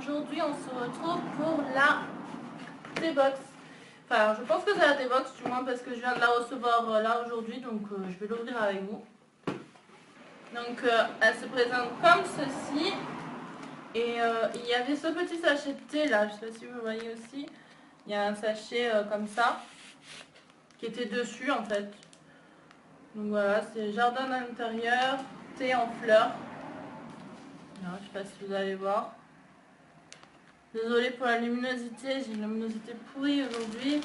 aujourd'hui on se retrouve pour la T-Box. Enfin, je pense que c'est la T-Box, du moins parce que je viens de la recevoir là aujourd'hui, donc je vais l'ouvrir avec vous. Donc elle se présente comme ceci. Et il y avait ce petit sachet de thé là, je sais pas si vous voyez aussi. Il y a un sachet comme ça, qui était dessus en fait. Donc voilà, c'est jardin à l'intérieur, thé en fleurs. Alors, je sais pas si vous allez voir. Désolée pour la luminosité, j'ai une luminosité pourrie aujourd'hui.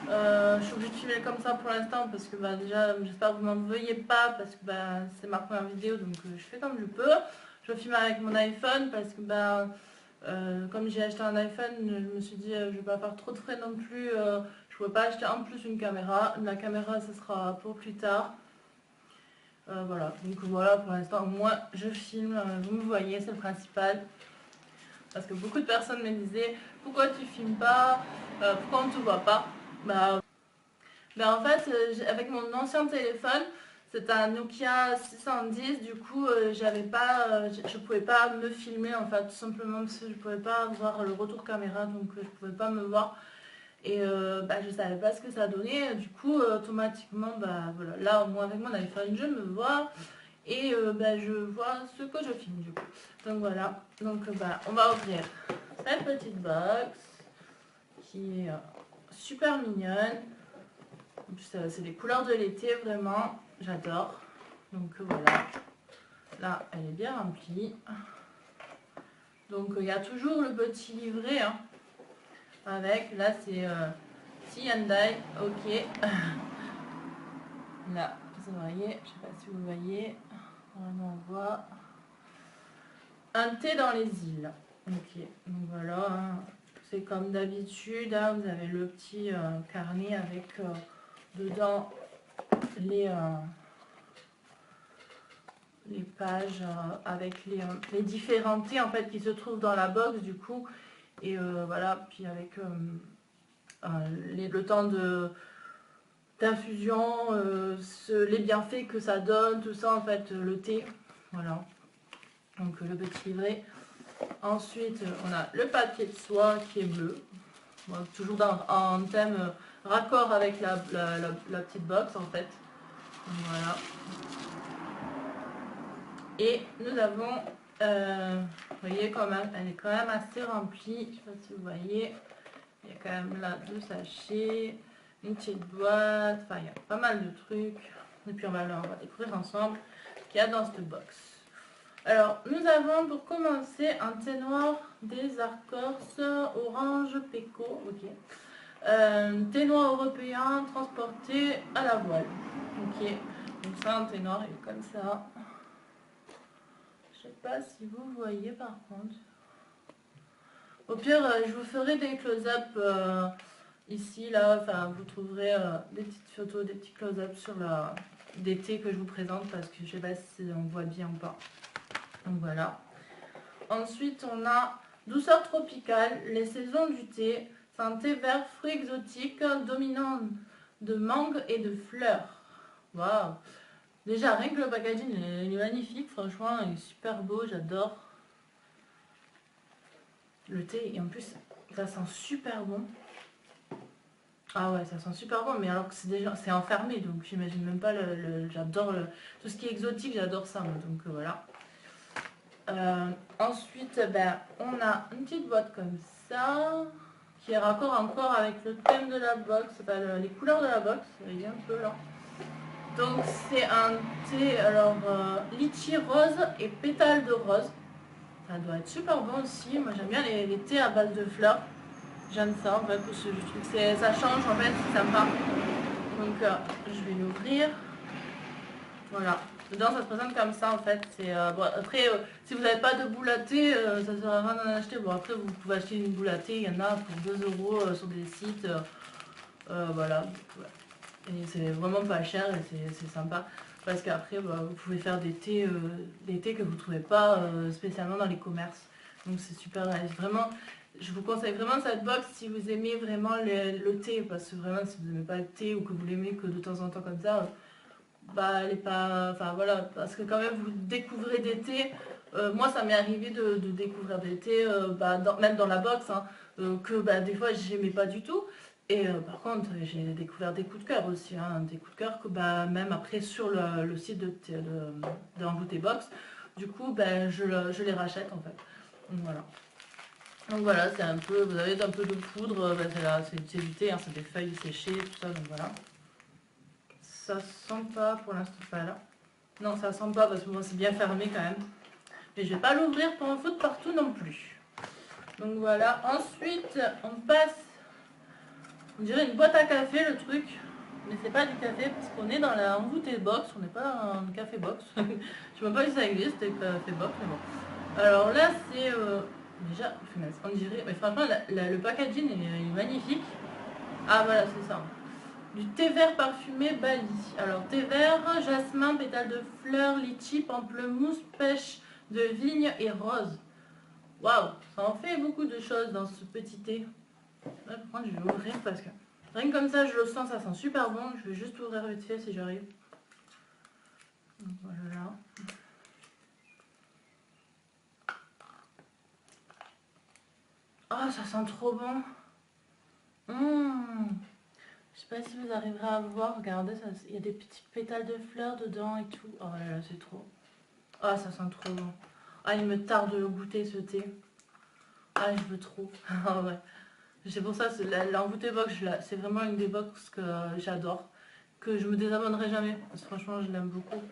Je suis obligée de filmer comme ça pour l'instant parce que déjà j'espère que vous m'en veuillez pas parce que c'est ma première vidéo, donc je fais comme je peux. Je filme avec mon iPhone parce que comme j'ai acheté un iPhone, je me suis dit je vais pas faire trop de frais non plus. Je ne pouvais pas acheter en plus une caméra. La caméra ce sera pour plus tard. Voilà, donc voilà, pour l'instant moi je filme, vous me voyez, c'est le principal. Parce que beaucoup de personnes me disaient pourquoi tu filmes pas, pourquoi on ne te voit pas. En fait, avec mon ancien téléphone, c'est un Nokia 610, du coup je pouvais pas me filmer en fait, tout simplement parce que je pouvais pas avoir le retour caméra, donc je pouvais pas me voir. Et je savais pas ce que ça donnait, du coup automatiquement, voilà, là au moins avec mon iPhone je me vois. Et je vois ce que je filme du coup. Donc voilà, donc on va ouvrir cette petite box qui est super mignonne. En plus c'est les couleurs de l'été, vraiment, j'adore. Donc voilà, là elle est bien remplie. Donc il y a toujours le petit livret hein, avec, là c'est Hyundai, ok. Là, vous voyez, je sais pas si vous voyez, on voit un thé dans les îles. Ok, donc voilà, hein. C'est comme d'habitude, hein, vous avez le petit carnet avec dedans les pages avec les différents thés en fait qui se trouvent dans la box du coup. Et voilà, puis avec le temps d'infusion, les bienfaits que ça donne, tout ça en fait, le thé. Voilà, donc le petit livret. Ensuite, on a le papier de soie qui est bleu. Bon, toujours en thème raccord avec la petite box en fait. Voilà. Et nous avons, vous voyez quand même, elle est quand même assez remplie. Je ne sais pas si vous voyez. Il y a quand même là 2 sachets, une petite boîte, enfin il y a pas mal de trucs. Et puis on va découvrir ensemble ce qu'il y a dans cette box. Alors, nous avons pour commencer un thé noir des Arcors orange péco, ok. Thé noir européen transporté à la voile, ok. Donc ça, un thé noir, il est comme ça. Je sais pas si vous voyez par contre. Au pire, je vous ferai des close-up ici, là, enfin vous trouverez des petites photos, des petits close-up sur des thés que je vous présente parce que je sais pas si on voit bien ou pas. Donc voilà. Ensuite, on a douceur tropicale, les saisons du thé. C'est un thé vert fruits exotiques dominant de mangue et de fleurs. Waouh! Déjà, rien que le packaging, il est magnifique. Franchement, il est super beau, j'adore. Le thé, et en plus, ça sent super bon. Ah ouais, ça sent super bon, mais alors que c'est enfermé, donc j'imagine même pas j'adore tout ce qui est exotique, j'adore ça, moi, donc voilà. Ensuite, on a une petite boîte comme ça, qui est raccord encore avec le thème de la box, les couleurs de la box, vous voyez un peu là. Donc c'est un thé, alors litchi rose et pétales de rose. Ça doit être super bon aussi, moi j'aime bien les thés à base de fleurs. J'aime ça en fait, parce que je trouve que ça change en fait, c'est sympa. Donc je vais l'ouvrir. Voilà. Dedans ça se présente comme ça en fait. Bon, après si vous n'avez pas de boule à thé, ça ne sert à rien d'en acheter. Bon après vous pouvez acheter une boule à thé, il y en a pour 2 € sur des sites. Voilà. Et c'est vraiment pas cher et c'est sympa. Parce qu'après vous pouvez faire des thés que vous ne trouvez pas spécialement dans les commerces. Donc c'est super, vraiment. Je vous conseille vraiment cette box si vous aimez vraiment le thé, parce que vraiment si vous n'aimez pas le thé ou que vous l'aimez que de temps en temps comme ça, bah elle est pas, enfin voilà, parce que quand même vous découvrez des thés, moi ça m'est arrivé de découvrir des thés, même dans la box, hein, que bah, des fois j'aimais pas du tout. Et par contre j'ai découvert des coups de cœur aussi, hein, des coups de cœur que bah, même après sur le site de Envoûté Box, du coup bah, je les rachète en fait. Donc voilà, c'est un peu, vous avez un peu de poudre, bah, c'est du thé, hein, c'est des feuilles séchées, tout ça, donc voilà. Ça sent pas pour l'instant, pas là. Non, ça sent pas parce que moi c'est bien fermé quand même. Mais je vais pas l'ouvrir pour en foutre partout non plus. Donc voilà, ensuite on passe, on dirait une boîte à café le truc. Mais c'est pas du café parce qu'on est dans la envoûtée box, on n'est pas dans un café box. Je sais même pas si ça existe, le café box, mais bon. Alors là c'est déjà, on dirait, mais franchement le packaging est magnifique. Ah voilà, c'est ça. Du thé vert parfumé Bali. Alors thé vert, jasmin, pétales de fleurs, litchi, pamplemousse, pêche de vigne et rose. Waouh, ça en fait beaucoup de choses dans ce petit thé. Là, par contre, je vais ouvrir parce que rien que comme ça, je le sens, ça sent super bon. Je vais juste ouvrir vite fait si j'arrive. Voilà. Oh, ça sent trop bon. Je sais pas si vous arriverez à voir. Regardez, il y a des petits pétales de fleurs dedans et tout. Oh là là, c'est trop. Ah, ça sent trop bon. Ah, il me tarde de le goûter ce thé. Ah, je veux trop. Ah ouais. C'est pour ça, l'envoûté box, c'est vraiment une des box que j'adore. Que je me désabonnerai jamais. Parce que franchement, je l'aime beaucoup.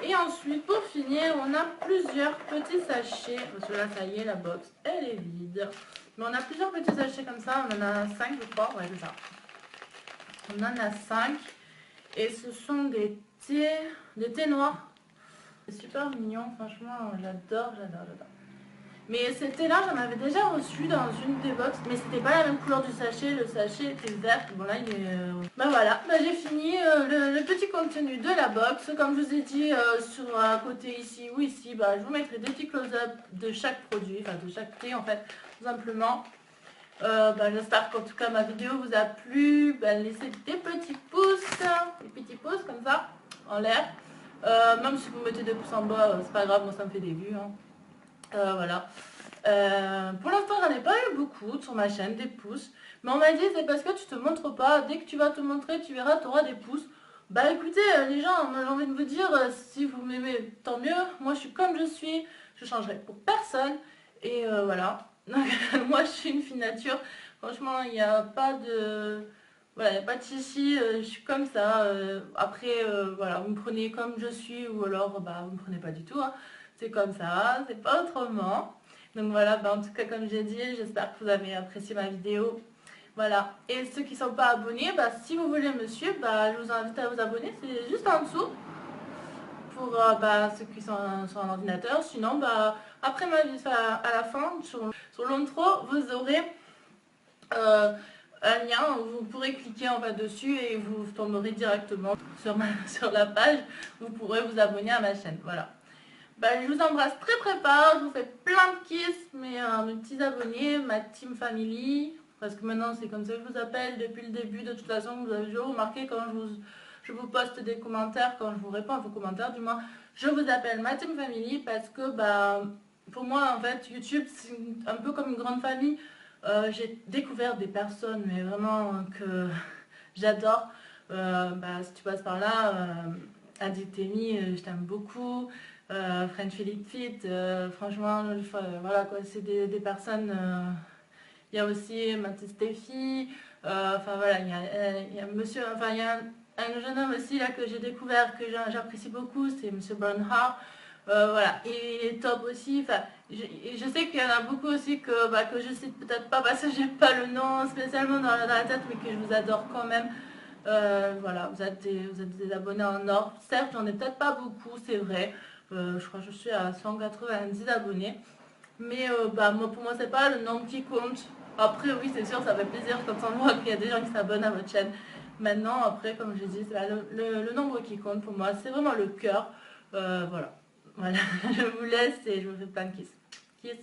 Et ensuite, pour finir, on a plusieurs petits sachets. Parce que là, ça y est, la box, elle est vide. Mais on a plusieurs petits sachets comme ça. On en a 5, je crois. Ouais, c'est ça. On en a 5. Et ce sont des thés noirs. C'est super mignon. Franchement, j'adore, j'adore, j'adore. Mais ces thés-là, j'en avais déjà reçu dans une des box, mais c'était pas la même couleur du sachet. Le sachet était vert. Bon là, il est... Ben voilà, ben, j'ai fini le petit contenu de la box. Comme je vous ai dit, sur à côté ici ou ici, ben, je vous mettrai des petits close-up de chaque produit, enfin de chaque thé en fait, tout simplement. Ben, j'espère qu'en tout cas ma vidéo vous a plu. Ben, laissez des petits pouces comme ça, en l'air. Même si vous mettez des pouces en bas, c'est pas grave, moi ça me fait des vues. Hein. Voilà. Pour l'instant, j'en ai pas eu beaucoup sur ma chaîne, des pouces. Mais on m'a dit, c'est parce que tu te montres pas. Dès que tu vas te montrer, tu verras, tu auras des pouces. Bah écoutez, les gens, moi, j'ai envie de vous dire, si vous m'aimez, tant mieux. Moi, je suis comme je suis. Je changerai pour personne. Et voilà. Donc, moi, je suis une fille nature. Franchement, il n'y a pas de... Voilà, il n'y a pas de chichi. Je suis comme ça. Après, voilà, vous me prenez comme je suis. Ou alors, bah, vous me prenez pas du tout. Hein. C'est comme ça, c'est pas autrement. Donc voilà, bah en tout cas comme j'ai dit, j'espère que vous avez apprécié ma vidéo. Voilà, et ceux qui ne sont pas abonnés, bah, si vous voulez me suivre, bah, je vous invite à vous abonner, c'est juste en dessous. Pour bah, ceux qui sont sur un ordinateur. Sinon, bah, après ma vidéo, à la fin, sur l'intro, vous aurez un lien où vous pourrez cliquer en bas dessus et vous tomberez directement sur la page. Vous pourrez vous abonner à ma chaîne. Voilà. Ben, je vous embrasse très très fort, je vous fais plein de kiss, mes petits abonnés, ma team family, parce que maintenant c'est comme ça que je vous appelle depuis le début. De toute façon, vous avez toujours remarqué quand je vous poste des commentaires, quand je vous réponds à vos commentaires, du moins, je vous appelle ma team family parce que bah, pour moi en fait YouTube c'est un peu comme une grande famille. J'ai découvert des personnes mais vraiment que j'adore. Bah, si tu passes par là, Aditemi, je t'aime beaucoup. French Philip Fit, franchement, voilà quoi, c'est des personnes. Il y a aussi Mathis Steffi, enfin voilà, il y a monsieur, enfin il y a un jeune homme aussi là que j'ai découvert, que j'apprécie beaucoup, c'est monsieur Bernhard. Voilà, il est top aussi. Enfin, je sais qu'il y en a beaucoup aussi que je cite peut-être pas parce que j'ai pas le nom spécialement dans la tête, mais que je vous adore quand même. Voilà, vous êtes des abonnés en or. Certes, j'en ai peut-être pas beaucoup, c'est vrai. Je crois que je suis à 190 abonnés. Mais bah, pour moi, c'est pas le nombre qui compte. Après, oui, c'est sûr, ça fait plaisir quand on voit qu'il y a des gens qui s'abonnent à votre chaîne. Maintenant, après, comme je dis, c'est pas le nombre qui compte pour moi. C'est vraiment le cœur. Voilà. Voilà. Je vous laisse et je vous fais plein de kiss. Kiss.